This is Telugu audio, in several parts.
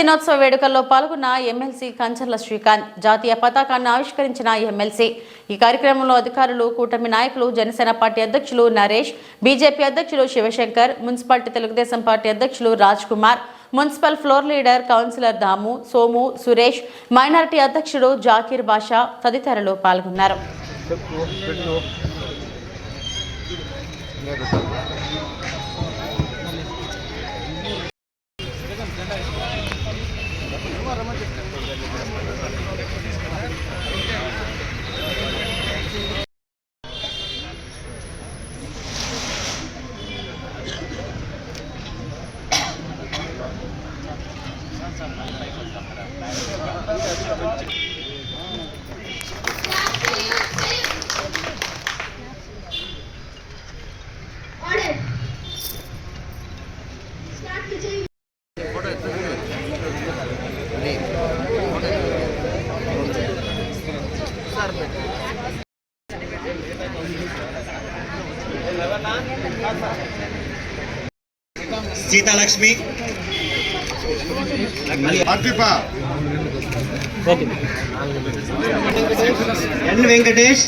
దినోత్సవ వేడుకల్లో పాల్గొన్న ఎమ్మెల్సీ కంచర్ల శ్రీకాంత్ జాతీయ పతాకాన్ని ఆవిష్కరించిన ఎమ్మెల్సీ. ఈ కార్యక్రమంలో అధికారులు, కూటమి నాయకులు, జనసేన పార్టీ అధ్యక్షులు నరేష్, బీజేపీ అధ్యక్షులు శివశంకర్, మున్సిపాలిటీ తెలుగుదేశం పార్టీ అధ్యక్షులు Raj Kumar, municipal floor leader councillor Damu, Somu, Suresh, minority అధ్యక్షుడు జాకీర్ బాషా తదితరులు పాల్గొన్నారు. సీతాలక్ష్మి, ఎన్ వెంకటేష్,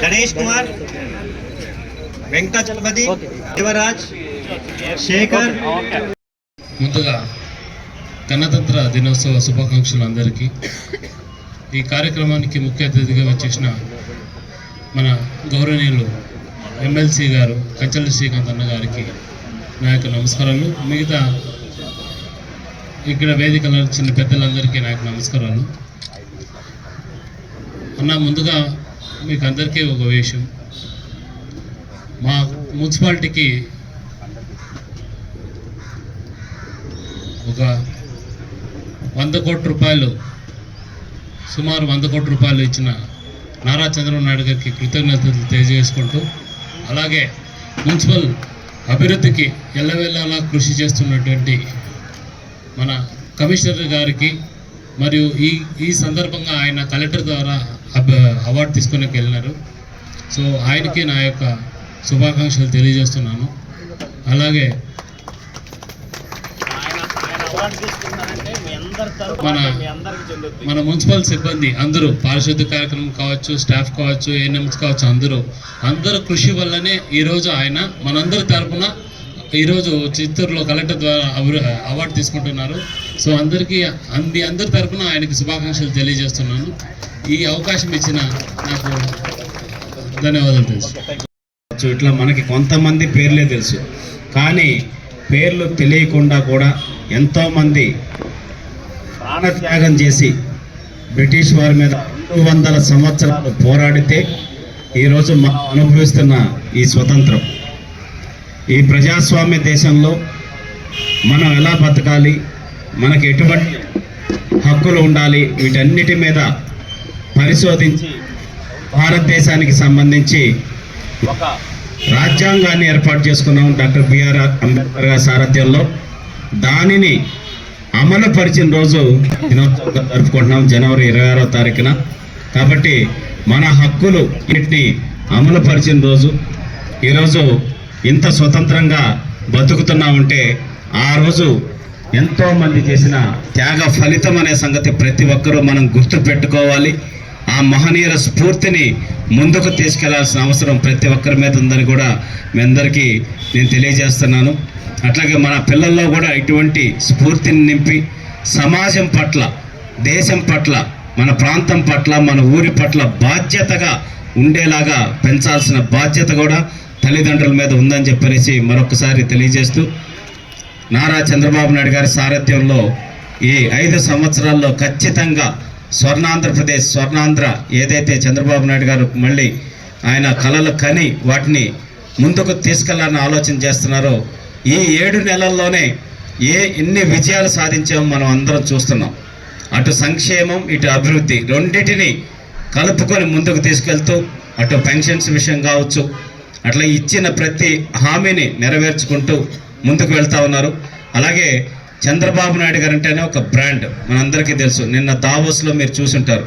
గణేష్ కుమార్, వెంకటాచలపతి, శివరాజ్, శేఖర్. ముందుగా గణతంత్ర దినోత్సవ శుభాకాంక్షలు అందరికీ. ఈ కార్యక్రమానికి ముఖ్య అతిథిగా వచ్చేసిన మన గౌరవనీయులు ఎమ్మెల్సీ గారు కంచర్ల శ్రీకాంత్ అన్న గారికి నా యొక్క నమస్కారాలు. మిగతా ఇక్కడ వేదికలో చిన్న పెద్దలందరికీ నా యొక్క నమస్కారాలు. అన్న, ముందుగా మీకు అందరికీ ఒక విషయం, మా మున్సిపాలిటీకి ఒక 100 కోట్ల రూపాయలు, సుమారు 100 కోట్ల రూపాయలు ఇచ్చిన నారా చంద్రబాబు నాయుడు గారికి కృతజ్ఞతలు తెలియజేసుకుంటూ, అలాగే మున్సిపల్ అభివృద్ధికి ఎల్లవేళలా కృషి చేస్తున్నటువంటి మన కమిషనర్ గారికి మరియు ఈ సందర్భంగా ఆయన కలెక్టర్ ద్వారా అవార్డు తీసుకొని వెళ్ళినారు. సో ఆయనకి నా యొక్క శుభాకాంక్షలు తెలియజేస్తున్నాను. అలాగే మన మున్సిపల్ సిబ్బంది అందరూ, పారిశుద్ధ్య కార్యక్రమం కావచ్చు, స్టాఫ్ కావచ్చు, ఏఎన్ఎంస్ కావచ్చు, అందరూ కృషి వల్లనే ఈరోజు ఆయన మనందరి తరఫున ఈరోజు చిత్తూరులో కలెక్టర్ ద్వారా అవార్డు తీసుకుంటున్నారు. సో అందరి తరఫున ఆయనకి శుభాకాంక్షలు తెలియజేస్తున్నాను. ఈ అవకాశం ఇచ్చిన నాకు ధన్యవాదాలు. తెలుసు ఇట్లా మనకి కొంతమంది పేర్లే తెలుసు, కానీ పేర్లు తెలియకుండా కూడా ఎంతోమంది ప్రాణత్యాగం చేసి బ్రిటిష్ వారి మీద 200 సంవత్సరాలు పోరాడితే ఈరోజు మనం అనుభవిస్తున్న ఈ స్వతంత్రం, ఈ ప్రజాస్వామ్య దేశంలో మనం ఎలా బతకాలి, మనకి ఎటువంటి హక్కులు ఉండాలి, వీటన్నిటి మీద పరిశోధించి భారతదేశానికి సంబంధించి ఒక రాజ్యాంగాన్ని ఏర్పాటు చేసుకున్నాం డాక్టర్ బిఆర్ అంబేద్కర్ గారి సారథ్యంలో. దానిని అమలుపరిచిన రోజు దినోత్సవం జరుపుకుంటున్నాం జనవరి 26వ తారీఖున. కాబట్టి మన హక్కులు వీటిని అమలుపరిచిన రోజు. ఈరోజు ఇంత స్వతంత్రంగా బతుకుతున్నామంటే ఆ రోజు ఎంతోమంది చేసిన త్యాగ ఫలితం అనే సంగతి ప్రతి ఒక్కరూ మనం గుర్తు పెట్టుకోవాలి. ఆ మహనీయుల స్ఫూర్తిని ముందుకు తీసుకెళ్లాల్సిన అవసరం ప్రతి ఒక్కరి మీద ఉందని కూడా మీ అందరికీ నేను తెలియజేస్తున్నాను. అట్లాగే మన పిల్లల్లో కూడా ఇటువంటి స్ఫూర్తిని నింపి సమాజం పట్ల, దేశం పట్ల, మన ప్రాంతం పట్ల, మన ఊరి పట్ల బాధ్యతగా ఉండేలాగా పెంచాల్సిన బాధ్యత కూడా తల్లిదండ్రుల మీద ఉందని చెప్పేసి మరొకసారి తెలియజేస్తూ, నారా చంద్రబాబు నాయుడు గారి సారథ్యంలో ఈ 5 సంవత్సరాల్లో ఖచ్చితంగా స్వర్ణాంధ్రప్రదేశ్, స్వర్ణాంధ్ర ఏదైతే చంద్రబాబు నాయుడు గారు మళ్ళీ ఆయన కలలు కని వాటిని ముందుకు తీసుకెళ్లాలని ఆలోచన చేస్తున్నారో, ఈ 7 నెలల్లోనే ఎన్ని విజయాలు సాధించామో మనం అందరం చూస్తున్నాం. అటు సంక్షేమం, ఇటు అభివృద్ధి రెండింటిని కలుపుకొని ముందుకు తీసుకెళ్తూ, అటు పెన్షన్స్ విషయం కావచ్చు, అట్లా ఇచ్చిన ప్రతి హామీని నెరవేర్చుకుంటూ ముందుకు వెళ్తా ఉన్నారు. అలాగే చంద్రబాబు నాయుడు గారు అంటేనే ఒక బ్రాండ్, మనందరికీ తెలుసు. నిన్న దావోస్లో మీరు చూసుంటారు,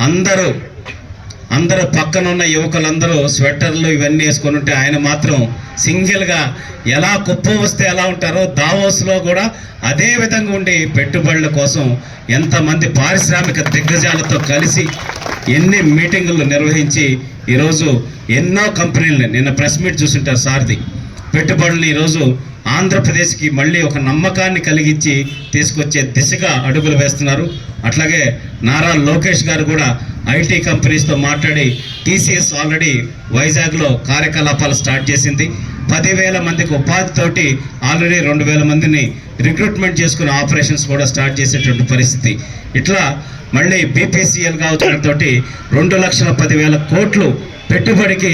అందరూ పక్కన ఉన్న యువకులందరూ స్వెటర్లు ఇవన్నీ వేసుకొని ఉంటే ఆయన మాత్రం సింగిల్గా ఎలా కుప్పం వస్తే ఎలా ఉంటారో దావోస్లో కూడా అదే విధంగా ఉండి పెట్టుబడుల కోసం ఎంతమంది పారిశ్రామిక దిగ్గజాలతో కలిసి ఎన్ని మీటింగులు నిర్వహించి ఈరోజు ఎన్నో కంపెనీలని, నిన్న ప్రెస్ మీట్ చూసుంటారు సారథి, పెట్టుబడులు ఈరోజు ఆంధ్రప్రదేశ్కి మళ్ళీ ఒక నమ్మకాన్ని కలిగించి తీసుకొచ్చే దిశగా అడుగులు వేస్తున్నారు. అట్లాగే నారా లోకేష్ గారు కూడా ఐటీ కంపెనీస్తో మాట్లాడి టీసీఎస్ ఆల్రెడీ వైజాగ్లో కార్యకలాపాలు స్టార్ట్ చేసింది. 10,000 మందికి ఉపాధితోటి ఆల్రెడీ 2,000 మందిని రిక్రూట్మెంట్ చేసుకునే ఆపరేషన్స్ కూడా స్టార్ట్ చేసేటువంటి పరిస్థితి. ఇట్లా మళ్ళీ బీపీసీఎల్ కావడంతో 2,10,000 కోట్లు పెట్టుబడికి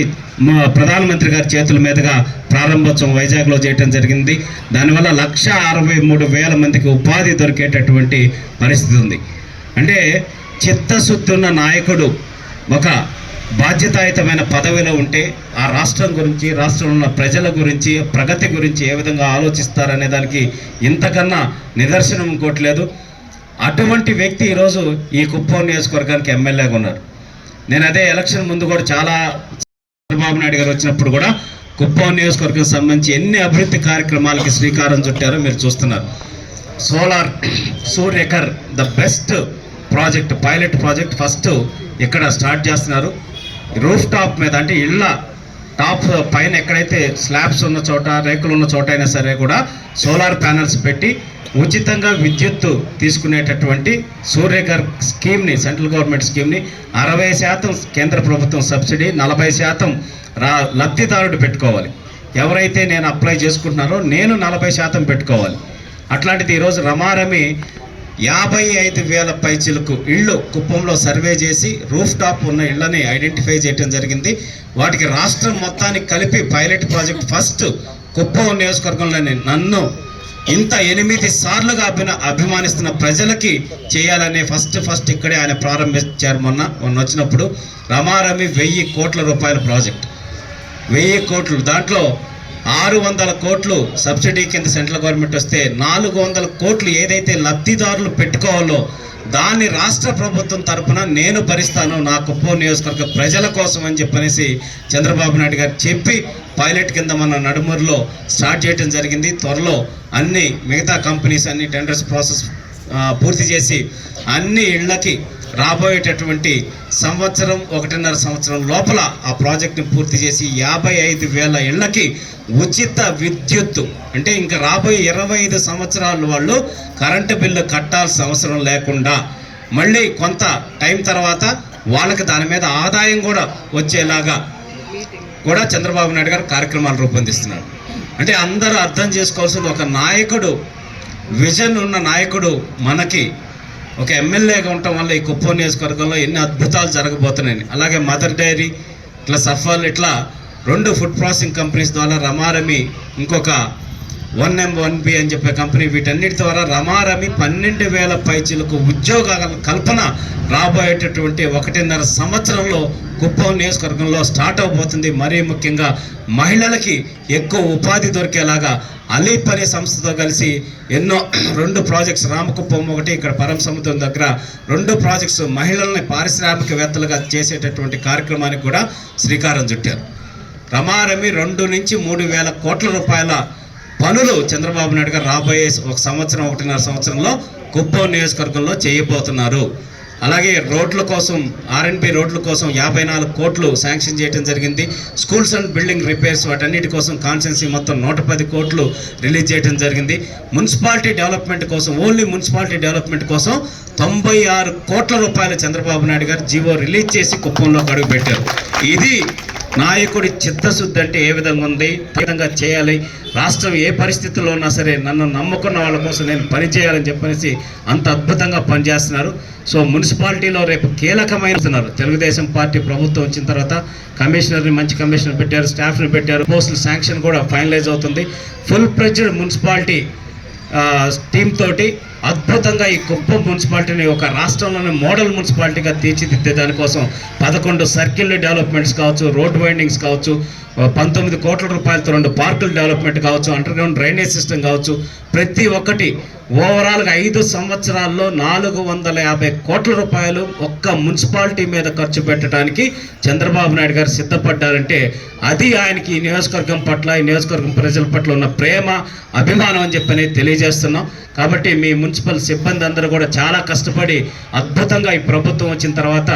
ప్రధానమంత్రి గారి చేతుల మీదుగా ప్రారంభోత్సవం వైజాగ్లో చేయడం జరిగింది. దానివల్ల 1,63,000 మందికి ఉపాధి దొరికేటటువంటి పరిస్థితి ఉంది. అంటే చిత్తశుద్ధి ఉన్న నాయకుడు ఒక బాధ్యతాయుతమైన పదవిలో ఉంటే ఆ రాష్ట్రం గురించి, రాష్ట్రంలో ఉన్న ప్రజల గురించి, ప్రగతి గురించి ఏ విధంగా ఆలోచిస్తారనే దానికి ఇంతకన్నా నిదర్శనం ఇంకోట్లేదు. అటువంటి వ్యక్తి ఈరోజు ఈ కుప్పం నియోజకవర్గానికి ఎమ్మెల్యేగా ఉన్నారు. నేను అదే ఎలక్షన్ ముందు కూడా చాలా చంద్రబాబు నాయుడు గారు వచ్చినప్పుడు కూడా కుప్పం నియోజకవర్గం సంబంధించి ఎన్ని అభివృద్ధి కార్యక్రమాలకి శ్రీకారం చుట్టారో మీరు చూస్తున్నారు. Solar Surya Ghar the best project, pilot project first ఇక్కడ స్టార్ట్ చేస్తున్నారు. రూఫ్ టాప్ మీద, అంటే ఇళ్ళ టాప్ పైన ఎక్కడైతే స్లాబ్స్ ఉన్న చోట, రేకులు ఉన్న చోట అయినా సరే కూడా సోలార్ ప్యానల్స్ పెట్టి ఉచితంగా విద్యుత్తు తీసుకునేటటువంటి సూర్యఘర్ స్కీమ్ని, సెంట్రల్ గవర్నమెంట్ స్కీమ్ని 60% కేంద్ర ప్రభుత్వం సబ్సిడీ, 40% లబ్ధిదారుడు పెట్టుకోవాలి. ఎవరైతే నేను అప్లై చేసుకుంటున్నారో నేను 40% పెట్టుకోవాలి. అట్లాంటిది ఈరోజు రమారమి 55,000 పైచిలకు ఇళ్ళు కుప్పంలో సర్వే చేసి రూఫ్ టాప్ ఉన్న ఇళ్ళని ఐడెంటిఫై చేయడం జరిగింది. వాటికి రాష్ట్రం మొత్తానికి కలిపి పైలట్ ప్రాజెక్ట్ ఫస్ట్ కుప్పం నియోజకవర్గంలోనే నన్ను ఇంత 8 సార్లుగా అభిమానిస్తున్న ప్రజలకి చేయాలనే ఫస్ట్ ఇక్కడే ఆయన ప్రారంభించారు. మొన్న వచ్చినప్పుడు రమారమి 1,000 కోట్ల రూపాయల ప్రాజెక్ట్, 1,000 కోట్లు, దాంట్లో 600 కోట్లు సబ్సిడీ కింద సెంట్రల్ గవర్నమెంట్ వస్తే 400 కోట్లు ఏదైతే లబ్ధిదారులు పెట్టుకోవాలో దాన్ని రాష్ట్ర ప్రభుత్వం తరఫున నేను భరిస్తాను నా కుప్పం నియోజకవర్గ ప్రజల కోసం అని చెప్పనేసి చంద్రబాబు నాయుడు గారు చెప్పి పైలట్ కింద మన నడుమూరులో స్టార్ట్ చేయడం జరిగింది. త్వరలో అన్ని మిగతా కంపెనీస్ అన్ని టెండర్స్ ప్రాసెస్ పూర్తి చేసి అన్ని ఇళ్ళకి రాబోయేటటువంటి 1.5 సంవత్సరం లోపల ఆ ప్రాజెక్ట్ని పూర్తి చేసి 55,000 ఇళ్ళకి ఉచిత విద్యుత్తు, అంటే ఇంకా రాబోయే 25 సంవత్సరాలు వాళ్ళు కరెంటు బిల్లు కట్టాల్సిన అవసరం లేకుండా మళ్ళీ కొంత టైం తర్వాత వాళ్ళకి దాని మీద ఆదాయం కూడా వచ్చేలాగా కూడా చంద్రబాబు నాయుడు గారు కార్యక్రమాలు రూపొందిస్తున్నారు. అంటే అందరూ అర్థం చేసుకోవాల్సింది, ఒక నాయకుడు, విజన్ ఉన్న నాయకుడు మనకి ఒక ఎమ్మెల్యేగా ఉండటం వల్ల ఈ కుప్పం నియోజకవర్గంలో ఎన్ని అద్భుతాలు జరగబోతున్నాయి. అలాగే మదర్ డైరీ, ఇట్లా సఫల్, ఇట్లా 2 ఫుడ్ ప్రాసెసింగ్ కంపెనీస్ ద్వారా రమారమి, ఇంకొక 1M1B అని చెప్పే కంపెనీ, వీటన్నిటి ద్వారా రమారమి 12,000 పైచీలకు ఉద్యోగాల కల్పన రాబోయేటటువంటి 1.5 సంవత్సరంలో కుప్పం నియోజకవర్గంలో స్టార్ట్ అవబోతుంది. మరీ ముఖ్యంగా మహిళలకి ఎక్కువ ఉపాధి దొరికేలాగా అలీప్ అనే సంస్థతో కలిసి ఎన్నో 2 ప్రాజెక్ట్స్, రామకుప్పం ఒకటి, ఇక్కడ పరం సముద్రం దగ్గర 2 ప్రాజెక్ట్స్ మహిళల్ని పారిశ్రామికవేత్తలుగా చేసేటటువంటి కార్యక్రమానికి కూడా శ్రీకారం చుట్టారు. రమారమి 2 నుంచి 3,000 కోట్ల రూపాయల పనులు చంద్రబాబు నాయుడు గారు రాబోయే 1 సంవత్సరం 1.5 సంవత్సరంలో కుప్పం నియోజకవర్గంలో చేయబోతున్నారు. అలాగే రోడ్ల కోసం, R&B రోడ్ల కోసం 54 కోట్లు శాంక్షన్ చేయడం జరిగింది. స్కూల్స్ అండ్ బిల్డింగ్ రిపేర్స్, వాటన్నిటి కోసం కాన్స్టెన్సీ మొత్తం 110 కోట్లు రిలీజ్ చేయడం జరిగింది. మున్సిపాలిటీ డెవలప్మెంట్ కోసం, ఓన్లీ మున్సిపాలిటీ డెవలప్మెంట్ కోసం 96 కోట్ల రూపాయలు చంద్రబాబు నాయుడు గారు జీవో రిలీజ్ చేసి కుప్పంలో అడుగు పెట్టారు. ఇది నాయకుడి చిత్తశుద్ధి అంటే ఏ విధంగా ఉంది, ఏ విధంగా చేయాలి, రాష్ట్రం ఏ పరిస్థితుల్లో ఉన్నా సరే నన్ను నమ్ముకున్న వాళ్ళ కోసం నేను పనిచేయాలని చెప్పనేసి అంత అద్భుతంగా పనిచేస్తున్నారు. సో మున్సిపాలిటీలో రేపు కీలకమైన తెలుగుదేశం పార్టీ ప్రభుత్వం వచ్చిన తర్వాత కమిషనర్ని, మంచి కమిషనర్ పెట్టారు, స్టాఫ్ని పెట్టారు, పోస్టుల శాంక్షన్ కూడా ఫైనలైజ్ అవుతుంది. ఫుల్ ఫ్లెడ్జ్డ్ మున్సిపాలిటీ టీమ్ తోటి అద్భుతంగా ఈ కుప్పం మున్సిపాలిటీని ఒక రాష్ట్రంలోని మోడల్ మున్సిపాలిటీగా తీర్చిదిద్దే దానికోసం 11 సర్కిల్ డెవలప్మెంట్స్ కావచ్చు, రోడ్ వైండింగ్స్ కావచ్చు, 19 కోట్ల రూపాయలతో 2 పార్కుల డెవలప్మెంట్ కావచ్చు, అండర్ గ్రౌండ్ డ్రైనేజ్ సిస్టమ్ కావచ్చు, ప్రతి ఒక్కటి ఓవరాల్గా 5 సంవత్సరాల్లో 450 కోట్ల రూపాయలు ఒక్క మున్సిపాలిటీ మీద ఖర్చు పెట్టడానికి చంద్రబాబు నాయుడు గారు సిద్ధపడ్డారంటే అది ఆయనకి ఈ నియోజకవర్గం పట్ల, ఈ నియోజకవర్గం ప్రజల పట్ల ఉన్న ప్రేమ, అభిమానం అని చెప్పని తెలియజేస్తున్నాం. కాబట్టి మీ మున్సిపల్ సిబ్బంది అందరూ కూడా చాలా కష్టపడి అద్భుతంగా ఈ ప్రభుత్వం వచ్చిన తర్వాత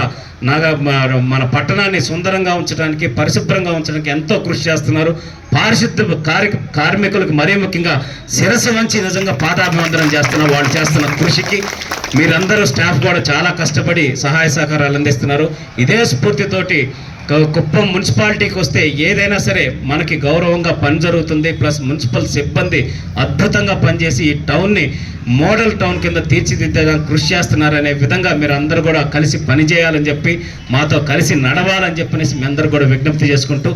మన పట్టణాన్ని సుందరంగా ఉంచడానికి, పరిశుభ్రంగా ఉంచడానికి ఎంతో కృషి చేస్తున్నారు. పారిశుద్ధ కార్మికులకు మరీ ముఖ్యంగా శిరస్సు వంచి నిజంగా పాదాభివందనం చేస్తున్నారు. వాళ్ళు చేస్తున్న కృషికి మీరందరూ స్టాఫ్ కూడా చాలా కష్టపడి సహాయ సహకారాలు అందిస్తున్నారు. ఇదే స్ఫూర్తితోటి కుప్పం మున్సిపాలిటీకి వస్తే ఏదైనా సరే మనకి గౌరవంగా పని జరుగుతుంది. ప్లస్ మున్సిపల్ సిబ్బంది అద్భుతంగా పనిచేసి ఈ టౌన్ని మోడల్ టౌన్ కింద తీర్చిదిద్దడానికి కృషి చేస్తున్నారనే విధంగా మీరు అందరూ కూడా కలిసి పనిచేయాలని చెప్పి, మాతో కలిసి నడవాలని చెప్పనేసి మీ అందరూ కూడా విజ్ఞప్తి చేసుకుంటూ